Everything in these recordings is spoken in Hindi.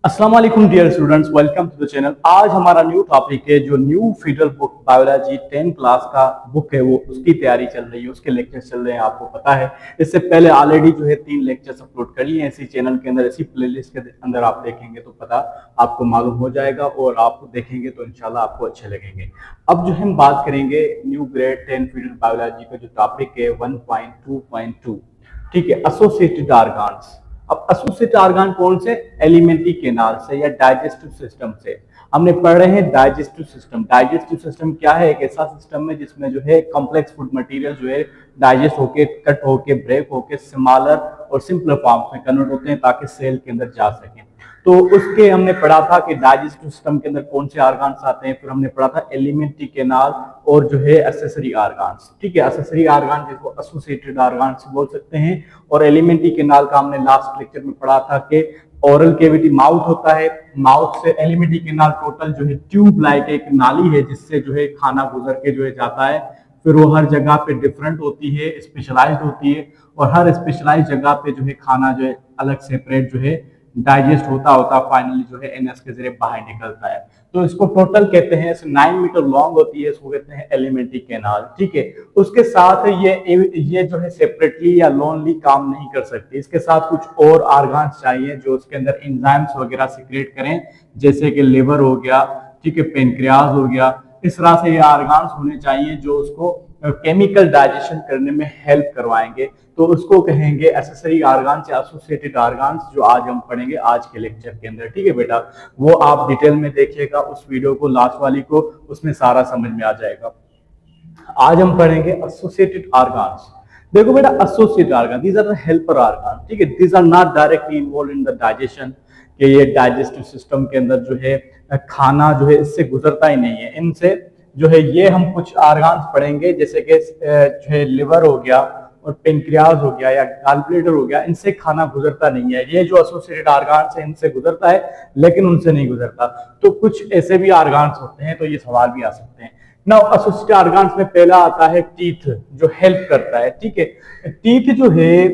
अस्सलाम वालेकुम dear students, welcome to the channel. आज हमारा न्यू टॉपिक है जो new feeder book biology 10 class का बुक है वो उसकी तैयारी चल रही है, उसके लेक्चर्स चल रहे हैं। आपको पता है इससे पहले ऑलरेडी जो है 3 लेक्चर्स अपलोड कर लिए हैं इसी चैनल के अंदर। इसी प्लेलिस्ट के अंदर आप देखेंगे तो पता आपको मालूम हो जाएगा और आप देखेंगे तो इंशाल्लाह आपको अच्छे लगेंगे। अब जो हम बात करेंगे न्यू ग्रेड 10 फीडर बायोलॉजी का जो टॉपिक है 1.2.2, ठीक है, एसोसिएटेड ऑर्गन्स। अब एसोसिएटेड ऑर्गन कौन से? एलिमेंट्री कैनाल से या डाइजेस्टिव सिस्टम से। हमने पढ़ रहे हैं डाइजेस्टिव सिस्टम। डाइजेस्टिव सिस्टम क्या है? एक ऐसा सिस्टम है जिसमें जो है कॉम्प्लेक्स फूड मटेरियल जो है डाइजेस्ट होके, कट होके, ब्रेक होके स्मॉलर और सिंपलर फॉर्म्स में कन्वर्ट होते हैं ताकि सेल के अंदर जा सकें। तो उसके हमने पढ़ा था कि डाइजेस्टिव सिस्टम के अंदर कौन से ऑर्गन्स आते हैं। फिर हमने पढ़ा था एलिमेंट्री कैनाल और जो है एक्सेसरी ऑर्गन्स, ठीक है। एक्सेसरी ऑर्गन जिसको एसोसिएटेड ऑर्गन्स बोल सकते हैं। और एलिमेंट्री कैनाल का हमने लास्ट लेक्चर में पढ़ा था कि ओरल कैविटी माउथ होता है, माउथ से एलिमेंट्री कैनाल टोटल जो है ट्यूब लाइक एक नाली है जिससे जो है खाना गुजर के जो है जाता है। फिर वो हर जगह पे डिफरेंट होती है, स्पेशलाइज्ड होती है और हर स्पेशलाइज्ड जगह पे जो है खाना जो है अलग सेपरेट जो है डाइजेस्ट होता होता फाइनली जो है एनएस के जरिए बाहर निकलता है। तो इसको टोटल कहते हैं, 9 मीटर लॉन्ग होती है, इसको कहते हैं एलिमेंट्री कैनाल, ठीक है। उसके साथ ये जो है सेपरेटली या लोनली काम नहीं कर सकती, इसके साथ कुछ और ऑर्गन्स चाहिए जो उसके अंदर एंजाइम्स वगैरह सिक्रेट करें, जैसे कि लिवर हो गया, ठीक है, पेनक्रियाज हो गया। इस तरह से ये ऑर्गन्स होने चाहिए जो उसको केमिकल डाइजेशन करने में हेल्प करवाएंगे। तो उसको कहेंगे एक्सेसरी ऑर्गन्स या एसोसिएटेड ऑर्गन्स, जो आज हम पढ़ेंगे आज के लेक्चर के अंदर, ठीक है बेटा। वो आप डिटेल में देखिएगा उस वीडियो को, लास्ट वाली को, उसमें सारा समझ में आ जाएगा। आज हम पढ़ेंगे एसोसिएटेड ऑर्गन्स। देखो बेटा, associated organ these are the helper organ, ठीक है। These are not directly involve in the digestion, कि ये डाइजेस्टिव सिस्टम के अंदर जो है खाना जो है इससे गुजरता ही नहीं है। इनसे जो है ये हम कुछ ऑर्गन्स पढ़ेंगे जैसे कि जो है लिवर हो गया और पेनक्रियाज हो गया या गॉलब्लैडर हो गया, इनसे खाना गुजरता नहीं है। ये जो एसोसिएटेड ऑर्गन्स है इनसे गुजरता है लेकिन उनसे नहीं गुजरता। तो कुछ ऐसे भी ऑर्गन्स होते हैं, तो ये सवाल भी आ सकते हैं। नाउ एसोसिएटेड ऑर्गन्स में पहला आता है टीथ, जो हेल्प करता है, ठीक है। टीथ जो है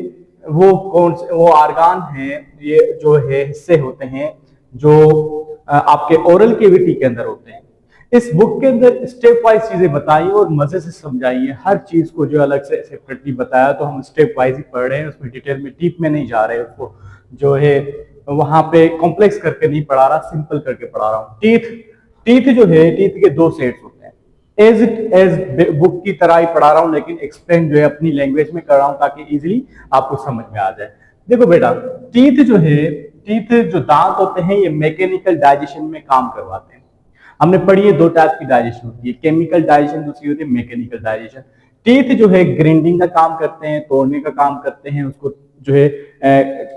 वो कौन से वो ऑर्गन है, ये जो है हिस्से होते हैं जो आपके ओरल कैविटी के अंदर होते हैं। इस बुक के अंदर स्टेप वाइज चीजें बताई और मजे से समझाई है, हर चीज को जो अलग से सेपरेटली बताया। तो हम स्टेप वाइज ही पढ़ रहे हैं, उसमें डिटेल में डीप में नहीं जा रहे हैं। उसको जो है वहां पे कॉम्प्लेक्स करके नहीं पढ़ा रहा, सिंपल करके पढ़ा रहा हूँ। टीथ जो है, टीथ के 2 सेट्स होते हैं। एज बुक की तरह ही पढ़ा रहा हूँ लेकिन एक्सप्लेन जो है अपनी लैंग्वेज में कर रहा हूँ ताकि इजीली आपको समझ में आ जाए। देखो बेटा, टीथ जो है, टीथ जो दांत होते हैं ये मैकेनिकल डाइजेशन में काम करवाते हैं। हमने पढ़ी है 2 टाइप की डाइजेशन होती है, केमिकल डाइजेशन, दूसरी होती है मैकेनिकल डाइजेशन। टीथ जो है ग्राइंडिंग का काम करते हैं, तोड़ने का काम करते हैं, उसको जो है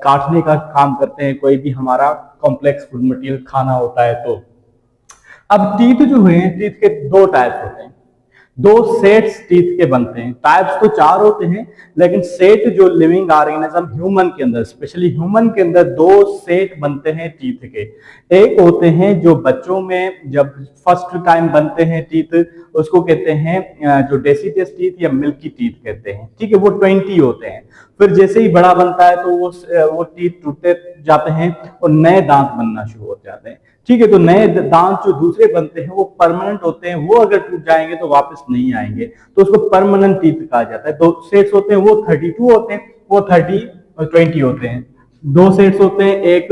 काटने का काम करते हैं, कोई भी हमारा कॉम्प्लेक्स फूड मटेरियल खाना होता है तो। अब टीथ जो है, टीथ के 2 टाइप्स होते हैं, 2 सेट्स टीथ के बनते हैं। टाइप्स तो 4 होते हैं लेकिन सेट जो लिविंग ऑर्गेनिज्म ह्यूमन के अंदर, स्पेशली ह्यूमन के अंदर 2 सेट बनते हैं टीथ के। एक होते हैं जो बच्चों में जब फर्स्ट टाइम बनते हैं टीथ, उसको कहते हैं जो डेसिटस टीथ या मिल्की टीथ कहते हैं, ठीक है। वो 20 होते हैं। फिर जैसे ही बड़ा बनता है तो वो टीथ टूटते जाते हैं और नए दांत बनना शुरू हो जाते हैं, ठीक है। तो नए दांत जो दूसरे बनते हैं वो परमानेंट होते हैं, वो अगर टूट जाएंगे तो वापस नहीं आएंगे, तो उसको परमानेंट टीथ कहा जाता है। 2 सेट्स होते हैं, वो 32 होते हैं, वो 30 और 20 होते हैं। 2 सेट्स होते हैं, एक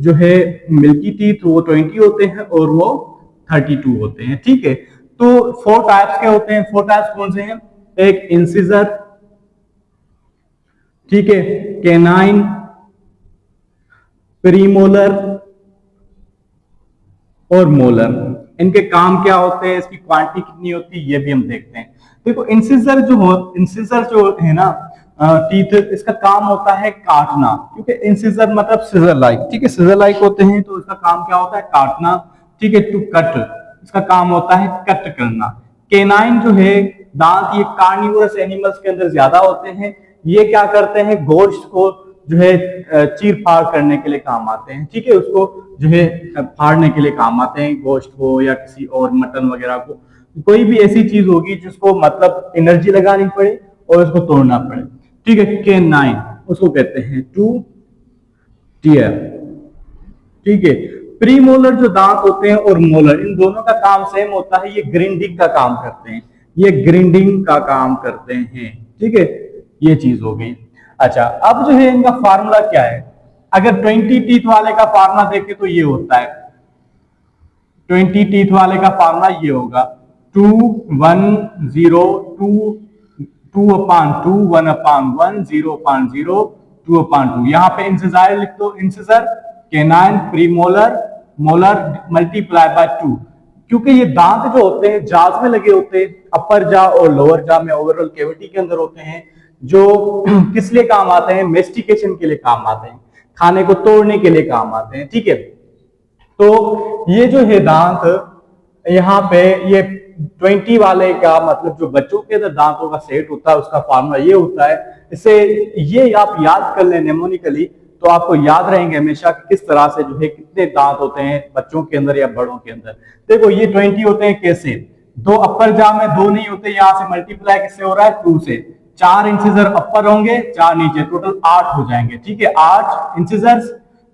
जो है मिल्की टीथ वो 20 होते हैं और वो 32 होते हैं, ठीक है। तो 4 टाइप्स के होते हैं। 4 टाइप्स कौन से हैं? एक इंसिजर, ठीक है, कैनाइन, प्रीमोलर और मोलर। इनके काम क्या होते हैं, इसकी क्वांटिटी कितनी होती है, ये भी हम देखते हैं। देखो इंसिजर जो है ना टीथ, इसका काम होता है काटना, क्योंकि इंसिजर मतलब सिजर लाइक, ठीक है, सिजर लाइक होते हैं तो इसका काम क्या होता है? काटना, ठीक है। टू कट, इसका काम होता है कट करना। केनाइन जो है दांत, ये कार्निवोरस एनिमल्स के अंदर ज्यादा होते हैं। ये क्या करते हैं? गोश्त को जो है चीर फाड़ करने के लिए काम आते हैं, ठीक है। उसको जो है फाड़ने के लिए काम आते हैं, गोश्त को या किसी और मटन वगैरह को, कोई भी ऐसी चीज होगी जिसको मतलब एनर्जी लगानी पड़े और उसको तोड़ना पड़े, ठीक है। K9 उसको कहते हैं टू टीयर, ठीक है। प्रीमोलर जो दांत होते हैं और मोलर, इन दोनों का काम सेम होता है, ये ग्रिंडिंग का काम करते हैं, ये ग्रिंडिंग का काम करते हैं, ठीक है। ये चीज हो गई। अच्छा, अब जो है इनका फार्मूला क्या है, अगर 20 टीथ वाले का फार्मूला देखें तो ये होता है, 20 टीथ वाले का फार्मूला ये होगा 2 1 0 2 2 अपान 2 1 अपान 1 0 अपान 0 2 अपान 2। यहाँ पे इंसिजर लिख दो, incisor canine premolar molar multiply by 2, क्योंकि ये दांत जो होते हैं जाज में लगे होते हैं, अपर जा और लोअर जा में ओवरऑल कैविटी के अंदर होते हैं, जो किस लिए काम आते हैं, मेस्टिकेशन के लिए काम आते हैं, खाने को तोड़ने के लिए काम आते हैं, ठीक है। तो ये जो है दांत यहाँ पे ये 20 वाले का मतलब जो बच्चों के अंदर दांतों का सेट होता है उसका फार्मूला ये होता है। इसे ये आप याद कर लें नेमोनिकली, तो आपको याद रहेंगे हमेशा कि किस तरह से जो है कितने दांत होते हैं बच्चों के अंदर या बड़ों के अंदर। देखो ये 20 होते हैं कैसे, दो अपर जा में दो नहीं होते, यहाँ से मल्टीप्लाई किससे हो रहा है 2 से, 4 इंसिजर अपर होंगे 4 नीचे, टोटल 8 हो जाएंगे, ठीक है। 8 इंसिजर्स,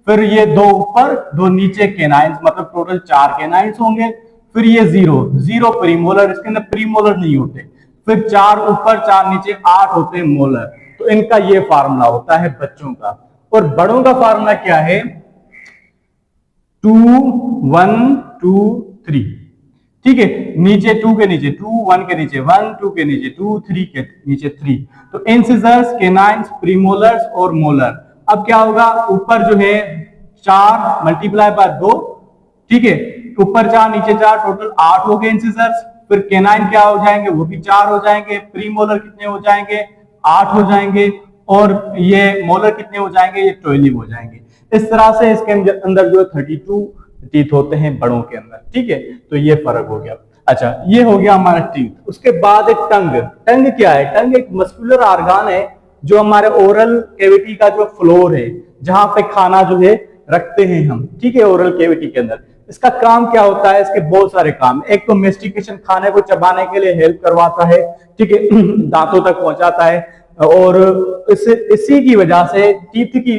फिर ये 2 ऊपर 2 नीचे कैनाइंस, मतलब टोटल 4 कैनाइंस होंगे। फिर ये 0 प्रीमोलर, इसके अंदर प्रीमोलर नहीं होते, फिर 4 ऊपर 4 नीचे 8 होते हैं मोलर। तो इनका ये फार्मूला होता है बच्चों का। और बड़ों का फार्मूला क्या है, 2 1 2 3, ठीक है। नीचे 2 के नीचे 2, 1 के नीचे 1, 2 के नीचे 2, 3 के नीचे 3। तो इंसिजर्स कैनाइंस प्रीमोलर्स और मोलर। अब क्या होगा, ऊपर जो है 4 मल्टीप्लाई बाय 2, ठीक है, ऊपर 4 नीचे 4, टोटल 8 हो गए इंसिजर्स। फिर कैनाइन क्या हो जाएंगे, वो भी 4 हो जाएंगे। प्रीमोलर कितने हो जाएंगे, 8 हो जाएंगे। और ये मोलर कितने हो जाएंगे, ये 12 हो जाएंगे। इस तरह से इसके अंदर जो 32 टीथ होते हैं बड़ों के अंदर, ठीक है। तो ये फर्क हो गया। अच्छा, ये हो गया हमारा टीथ। उसके बाद एक टंग। टंग क्या है, टंग एक मस्कुलर ऑर्गन है जो हमारे ओरल कैविटी का जो फ्लोर है, जहां पे खाना जो है रखते हैं हम, ठीक है, ओरल कैविटी के अंदर। इसका काम क्या होता है, इसके बहुत सारे काम। एक तो मेस्टिकेशन, खाने को चबाने के लिए हेल्प करवाता है, ठीक है, दांतों तक पहुंचाता है। और इसी की वजह से टीथ की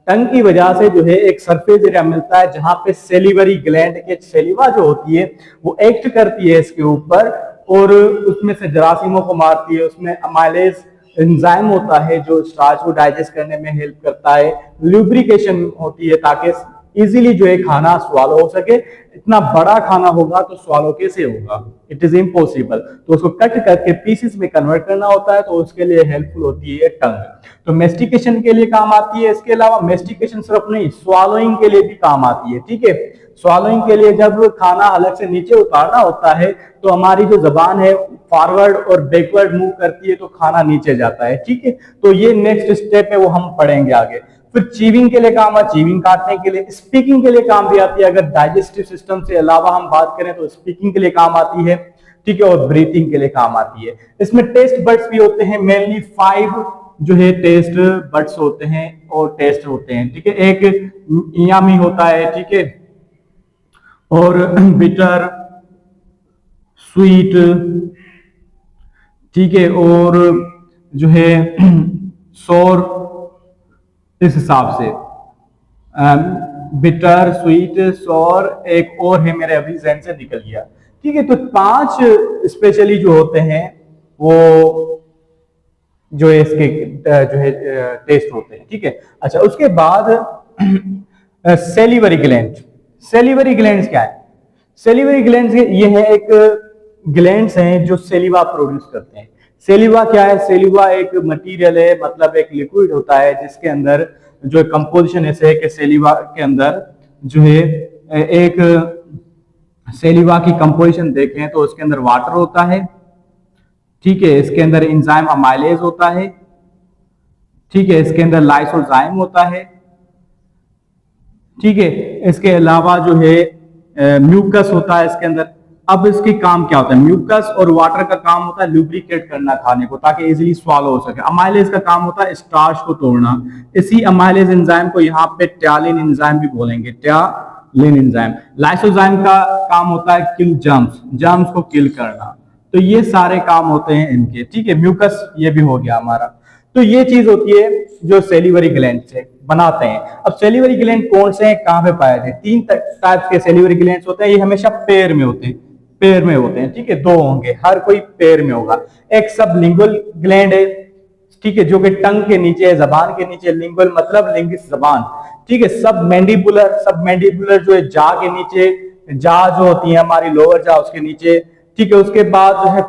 टंग की वजह से जो है एक सरफेस एरिया मिलता है जहां पे सेलिवरी ग्लैंड के सेलिवा जो होती है वो एक्ट करती है इसके ऊपर, और उसमें से जरासीमों को मारती है। उसमें अमाइलेज एंजाइम होता है जो स्टार्च को डाइजेस्ट करने में हेल्प करता है। लुब्रिकेशन होती है ताकि इजीली जो है खाना स्वालो हो सके। इतना बड़ा खाना होगा तो स्वालो कैसे होगा, इट इज इम्पॉसिबल। तो उसको कट करके पीसेस में कन्वर्ट करना होता है, तो उसके लिए हेल्पफुल होती है टंग। तो मेस्टिकेशन के लिए काम आती है। इसके अलावा मेस्टिकेशन सिर्फ नहीं, स्वालोइंग के लिए भी काम आती है, ठीक है। स्वालोइंग के लिए जब खाना हलक से नीचे उतारना होता है तो हमारी जो जबान है फॉरवर्ड और बैकवर्ड मूव करती है, तो खाना नीचे जाता है, ठीक है। तो ये नेक्स्ट स्टेप है, वो हम पढ़ेंगे आगे। फिर चीविंग के लिए काम है, चीविंग काटने के लिए। स्पीकिंग के लिए काम भी आती है। अगर डाइजेस्टिव सिस्टम से अलावा हम बात करें तो स्पीकिंग के लिए काम आती है, ठीक है, और ब्रीथिंग के लिए काम आती है। इसमें टेस्ट बड्स भी होते हैं, मेनली 5 जो है टेस्ट बड्स होते हैं और टेस्ट होते हैं, ठीक है। एक यामी होता है, ठीक है, और बिटर, स्वीट, ठीक है, और जो है सोर, इस हिसाब से बिटर, स्वीट, सोर, एक और है मेरे अभी जहन से निकल गया, ठीक है। तो 5 स्पेशली जो होते हैं वो जो है इसके जो है टेस्ट होते हैं, ठीक है। अच्छा, उसके बाद सेलिवरी ग्लैंड। सेलिवरी ग्लैंड्स क्या है, सेलिवरी ग्लैंड्स ये है एक ग्लैंड्स हैं जो सेलिवा प्रोड्यूस करते हैं। सेलिवा क्या है, सेलिवा एक मटेरियल है, मतलब एक लिक्विड होता है जिसके अंदर जो कंपोजिशन ऐसे है कि सेलिवा के अंदर जो है एक सेलिवा की कंपोजिशन देखें तो उसके अंदर वाटर होता है, ठीक है, इसके अंदर एंजाइम अमाइलेज होता है, ठीक है, इसके अंदर लाइसोजाइम होता है, ठीक है, इसके अलावा जो है म्यूकस होता है इसके अंदर। अब इसके काम क्या होता है, म्यूकस और वाटर का काम होता है लुब्रिकेट करना खाने को ताकि इजीली स्वालो हो सके। अमाइलेज का काम होता है स्टार्च को तोड़ना। इसी अमाइलेज एंजाइम को यहाँ पे ट्यालिन एंजाइम भी बोलेंगे, ट्यालिन एंजाइम। लाइसोजाइम का काम होता है किल जर्म्स, जर्म्स को किल करना। तो ये सारे काम होते हैं इनके, ठीक है। म्यूकस ये भी हो गया हमारा। तो ये चीज होती है जो सेलिवरी ग्लैंड से बनाते हैं। अब सेलिवरी ग्लैंड कौन से हैं, कहाँ पे पाए जाते हैं? तीन टाइप के सेलिवरी ग्लैंड होते हैं, ये हमेशा पेयर में होते हैं, पेयर में होते हैं, ठीक है, दो होंगे, हर कोई पेयर में होगा। एक सबलिंगुअल ग्लैंड है, ठीक है, जो कि टंग के नीचे है, जबान के नीचे, लिंगुअल मतलब लिंगिस जबान, ठीक है। सब मैंडिबुलर जो है जा के नीचे, जा जो होती है हमारी लोअर जा उसके नीचे, ठीक है। उसके बाद जो है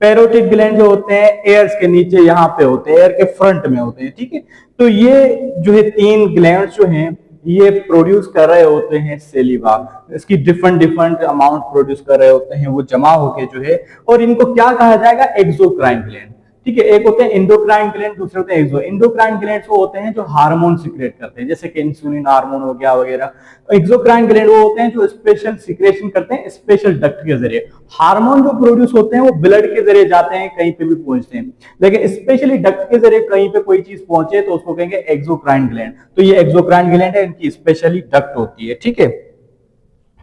पैरोटिड ग्लैंड जो होते हैं एयर्स के नीचे यहाँ पे होते हैं, एयर के फ्रंट में होते हैं, ठीक है। तो ये जो है तीन ग्लैंड जो हैं ये प्रोड्यूस कर रहे होते हैं सेलिवा, इसकी डिफरेंट अमाउंट प्रोड्यूस कर रहे होते हैं, वो जमा होके जो है, और इनको क्या कहा जाएगा, एक्सोक्राइन ग्लैंड, ठीक है। एक होते हैं एंडोक्राइन ग्लैंड, दूसरे होते हैं एक्सो। एंडोक्राइन ग्लैंड वो होते हैं जो हार्मोन सिक्रेट करते हैं, जैसे कि इंसुलिन हार्मोन हो गया वगैरह। एक्सोक्राइन ग्लैंड वो होते हैं जो स्पेशल सिक्रेशन करते हैं स्पेशल डक्ट के जरिए। हार्मोन जो प्रोड्यूस होते हैं वो ब्लड के जरिए जाते हैं, कहीं पे भी पहुंचते हैं, लेकिन स्पेशली डक्ट के जरिए कहीं पे कोई चीज पहुंचे तो उसको कहेंगे एक्सोक्राइन ग्लैंड। तो ये एक्सोक्राइन ग्लैंड है, इनकी स्पेशली डक्ट होती है, ठीक है।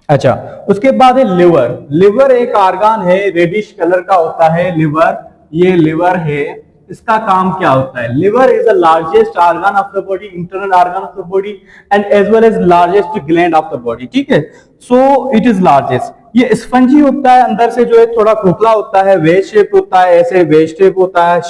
अच्छा, उसके बाद है लिवर। लिवर एक ऑर्गन है, रेडिश कलर का होता है लिवर, ये लिवर है। इसका काम क्या होता है? Liver is the largest organ of the body, internal organ of the body and as well as largest gland of the body, ठीक है। So it is largest. ये स्पंजी होता है, अंदर से जो है थोड़ा खोखला होता है, वेज शेप होता है, ऐसे वेज शेप होता है,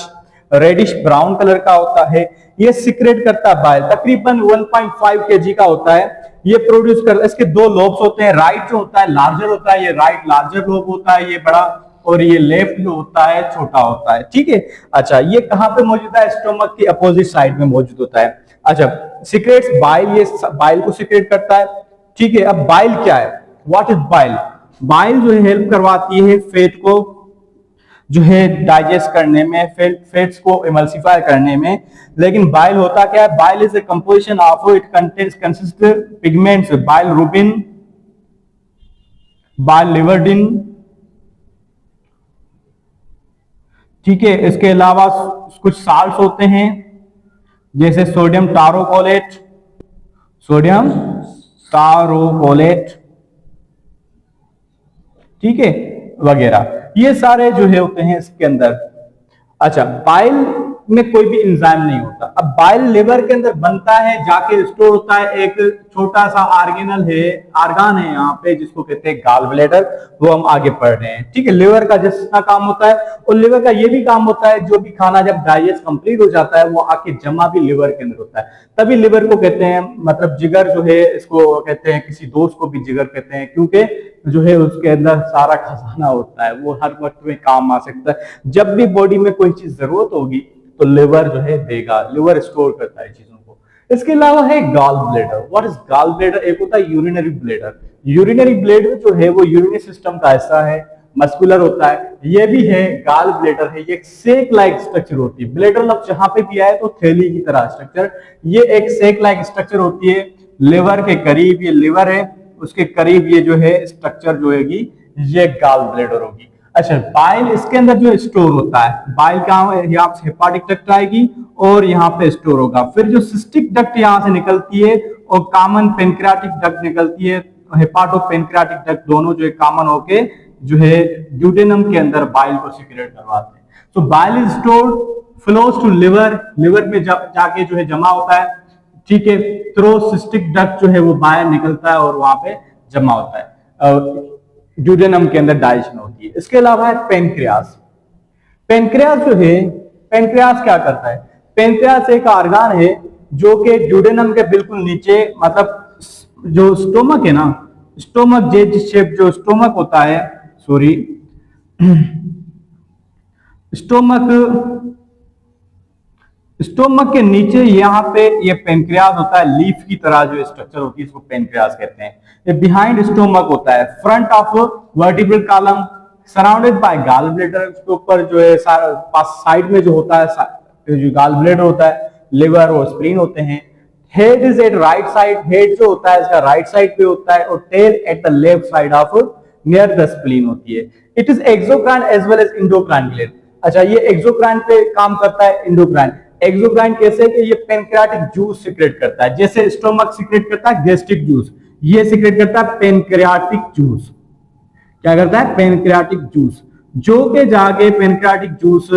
रेडिश ब्राउन कलर का होता है। ये सिक्रेट करता है बाइल, तकरीबन 1.5 kg का होता है। ये प्रोड्यूस करता है, इसके दो लोब्स होते हैं, राइट जो होता है लार्जर होता है, ये राइट लार्जर लोब होता है, ये बड़ा, और ये लेफ्ट जो होता है छोटा होता है, ठीक है। अच्छा, ये कहां पे मौजूद है? स्टोमक की अपोजिट साइड में मौजूद होता है। अच्छा, सिक्रेट्स बाइल, ये बाइल को सिक्रेट करता है, ठीक है। अब बाइल क्या है? What is bile? बाइल जो है हेल्प करवाती है फैट को जो है डाइजेस्ट करने में, फैट्स को इमल्सिफाई करने में। लेकिन बाइल होता क्या है? Bile is a composition of, it consist pigments, bilirubin, biliverdin, ठीक है। इसके अलावा कुछ साल्ट्स होते हैं जैसे सोडियम टारोकोलेट, ठीक है, वगैरह, ये सारे जो है होते हैं इसके अंदर। अच्छा, बाइल में कोई भी एंजाइम नहीं होता। अब बाइल लिवर के अंदर बनता है, जाके स्टोर होता है, एक छोटा सा ऑर्गेनल है, ऑर्गन है यहाँ पे जिसको कहते हैं गॉल ब्लैडर, वो हम आगे पढ़ रहे हैं, ठीक है। लिवर का जितना काम होता है, और लिवर का ये भी काम होता है, जो भी खाना जब डाइजेस्ट कंप्लीट हो जाता है वो आके जमा भी लिवर के अंदर होता है। तभी लिवर को कहते हैं, मतलब जिगर जो है इसको कहते हैं, किसी दोस्त को भी जिगर कहते हैं, क्योंकि जो है उसके अंदर सारा खजाना होता है, वो हर वक्त में काम आ सकता है। जब भी बॉडी में कोई चीज जरूरत होगी तो लिवर जो है देगा, लिवर स्टोर करता है चीजों को। इसके अलावा है gall bladder. What is gall bladder? एक होता है यूरिनरी ब्लैडर। यूरिनरी ब्लैडर जो है वो यूरिनरी सिस्टम का हिस्सा है, मस्कुलर होता है, ये भी है, गॉल ब्लैडर है, ये एक सेक लाइक स्ट्रक्चर होती है। ब्लैडर लफ्ज जहां पे भी आए तो थैली की तरह स्ट्रक्चर, ये एक सेक लाइक स्ट्रक्चर होती है लिवर के करीब। ये लिवर है, उसके करीब ये जो है स्ट्रक्चर जो होगी ये गॉल ब्लैडर होगी। अच्छा, बाइल इसके अंदर जो स्टोर होता है, बाइल कहाँ है? यहाँ से हेपाटिक डक्ट आएगी और यहाँ पे स्टोर होगा। फिर जो सिस्टिक डक्ट यहाँ से निकलती है और कॉमन पेनक्रियाटिक डक्ट निकलती है, हेपाटो पेनक्रियाटिक डक्ट, दोनों जो है कॉमन होके जो है ड्यूडेनम के अंदर बाइल को सिक्रेट करवाते हैं। तो bile is stored, flows to liver, liver में जाके जो है जमा होता है, ठीक है। थ्रू सिस्टिक डक्ट जो है वो बाहर निकलता है और वहां पे जमा होता है, ड्यूडेनम के अंदर डाइजेशन होती है। इसके अलावा है पेनक्रियास। पेनक्रियास जो है, पेनक्रियास क्या करता है? पेनक्रियास एक ऑर्गन है जो कि ड्यूडेनम के बिल्कुल नीचे, मतलब जो स्टोमक है ना, स्टोमक जेड शेप जो स्टोमक होता है, सॉरी स्टोमक के नीचे यहाँ पे ये पेनक्रियास होता है, लीफ की तरह जो स्ट्रक्चर होती है इसको पेनक्रियास कहते हैं। ये बिहाइंड स्टोमक होता है, front of vertebral column, surrounded by gall bladder. उसके ऊपर जो है साइड में जो होता है जो गॉल ब्लैडर होता है, लिवर और स्प्लीन होते हैं। Head is at right side, head जो होता है इसका राइट साइड पे होता है, और tail at the left side of near the spleen होती है। It is exocrine as well as endocrine gland. अच्छा, ये एक्सोक्राइन पे काम करता है, इंडोक्राइन। एक्सोक्राइन कैसे? कि ये पेनक्रियाटिक जूस सिक्रेट करता है, जैसे स्टोमक सिक्रेट करता है गैस्ट्रिक जूस, ये सिक्रेट करता है पेनक्रियाटिक जूस। क्या करता है? पेनक्रियाटिक जूस, जो के जाके पेनक्रियाटिक जूस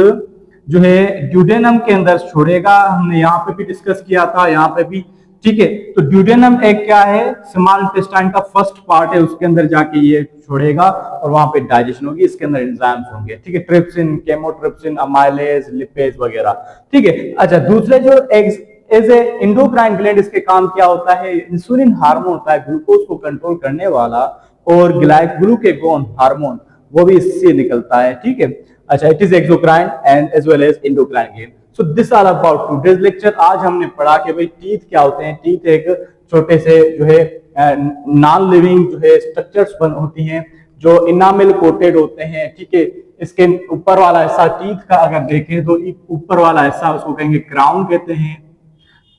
जो है ड्यूडेनम के अंदर छोड़ेगा। हमने यहाँ पे भी डिस्कस किया था, यहाँ पे भी, ठीक है। तो ड्यूडेनम एक क्या है, स्मॉल इंटेस्टाइन का फर्स्ट पार्ट है, उसके अंदर जाके ये छोड़ेगा और वहां पे डाइजेशन होगी, इसके अंदर एंजाइम्स होंगे, ठीक है, ट्रिप्सिन, केमोट्रिप्सिन, अमाइलेज, लिपेज वगैरह, ठीक है। अच्छा, दूसरे जो एज ए इंडोक्राइन ग्लैंड, इसके काम क्या होता है, इंसुलिन हार्मोन होता है ग्लूकोज को कंट्रोल करने वाला, और ग्लूकेगोन हार्मोन वो भी इससे निकलता है, ठीक है। अच्छा, it is exocrine and as well as endocrine gland. So this are about today's lecture. आज हमने पढ़ा कि भाई टीथ क्या होते हैं। टीथ एक छोटे से जो है नॉन लिविंग जो है स्ट्रक्चर्स होती हैं जो इनामिल कोटेड होते हैं, ठीक है। इसके ऊपर वाला हिस्सा टीथ का अगर देखें तो ऊपर वाला हिस्सा उसको कहेंगे क्राउन कहते हैं,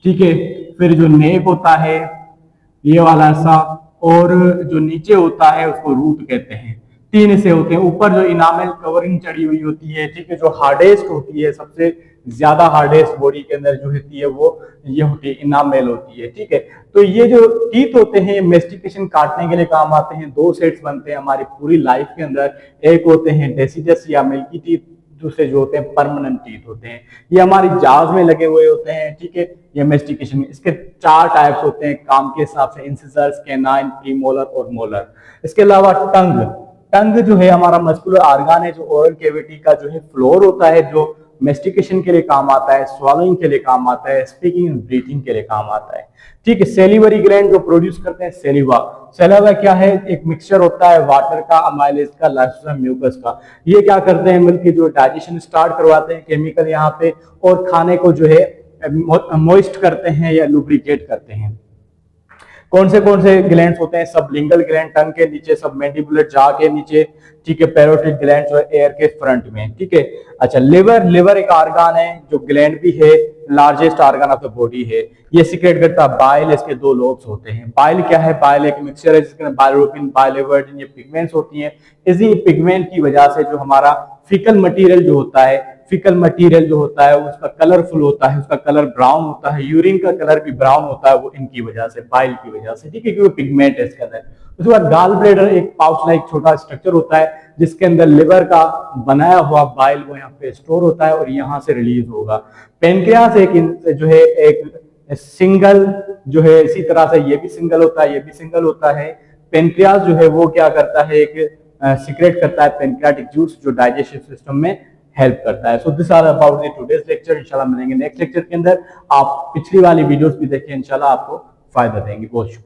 ठीक है। फिर जो नेक होता है ये वाला हिस्सा, और जो नीचे होता है उसको रूट कहते हैं। तीन हिस्से होते हैं, ऊपर जो इनामेल कवरिंग चढ़ी हुई होती है, ठीक है, जो हार्डेस्ट होती है, सबसे ज्यादा हार्डेस्ट बॉडी के अंदर जो होती है वो ये होती है इनामेल होती है, ठीक है। तो ये जो टीथ होते हैं मेस्टिकेशन काटने के लिए काम आते हैं। दो सेट्स बनते हैं हमारी पूरी लाइफ के अंदर, एक होते हैं डेसिडस या मिल्की टीथ, दूसरे जो होते हैं परमानेंट टीथ होते हैं, ये हमारी जाज में लगे हुए होते हैं, ठीक है। ये मेस्टिकेशन, इसके 4 टाइप्स होते हैं काम के हिसाब से, इंसिजर्स, कैनाइन, प्रीमोलर और मोलर। इसके अलावा टंग जो है हमारा मस्कुलर ऑर्गन है, जो ओरल कैविटी का जो है फ्लोर होता है, जो मेस्टिकेशन के लिए काम आता है, स्वॉलोइंग के लिए काम आता है, स्पीकिंग एंड ब्रीथिंग के लिए काम आता है, ठीक है। सेलिवरी ग्लैंड जो प्रोड्यूस करते हैं सेलिवा क्या है, एक मिक्सचर होता है वाटर का, अमाइलेज का, लाइसोसोम म्यूकस का। ये क्या करते हैं, मिलकर जो डाइजेशन स्टार्ट करवाते हैं केमिकल यहाँ पे, और खाने को जो है मॉइस्ट करते हैं या लुब्रिकेट करते हैं। कौन से ग्लैंड्स होते हैं, सबलिंगल ग्लैंड टंग के नीचे, सब मैंडिबुलर जा के नीचे, ठीक है, पैरोटिड ग्लैंड जो है एयर के फ्रंट में, ठीक है। अच्छा, लिवर एक ऑर्गन है जो ग्लैंड भी है, largest organ of the body है। ये सीक्रेट करता है बाइल, इसके 2 लोब्स होते हैं। बाइल क्या है, बाइल एक मिक्सचर है जिसके अंदर बाइलोपिन, बाइलेवर्जिन, ये पिगमेंट्स होती हैं। इसी पिगमेंट की वजह से जो हमारा फीकल मटेरियल जो होता है, उसका कलरफुल होता है, उसका कलर ब्राउन होता है, यूरिन का कलर भी ब्राउन होता है, वो इनकी वजह से, बाइल की वजह से, ठीक है, क्योंकि पिगमेंट है इसके अंदर। उसके बाद गाल ब्लैडर एक पाउच लाइक छोटा स्ट्रक्चर होता है जिसके अंदर लिवर का बनाया हुआ बाइल वो यहाँ पे स्टोर होता है और यहाँ से रिलीज होगा। पेनक्रियास एक जो है एक सिंगल जो है, इसी तरह से ये भी सिंगल होता है, ये भी सिंगल होता है। पेनक्रियास जो है वो क्या करता है, एक सीक्रेट करता है पेनक्रियाटिक जूस जो डाइजेस्टिव सिस्टम में हेल्प करता है। So this are about the today's lecture. इंशाल्लाह मिलेंगे नेक्स्ट लेक्चर के अंदर। आप पिछली वाली वीडियोस भी देखें, इंशाल्लाह आपको फायदा देंगे। बहुत शुक्रिया।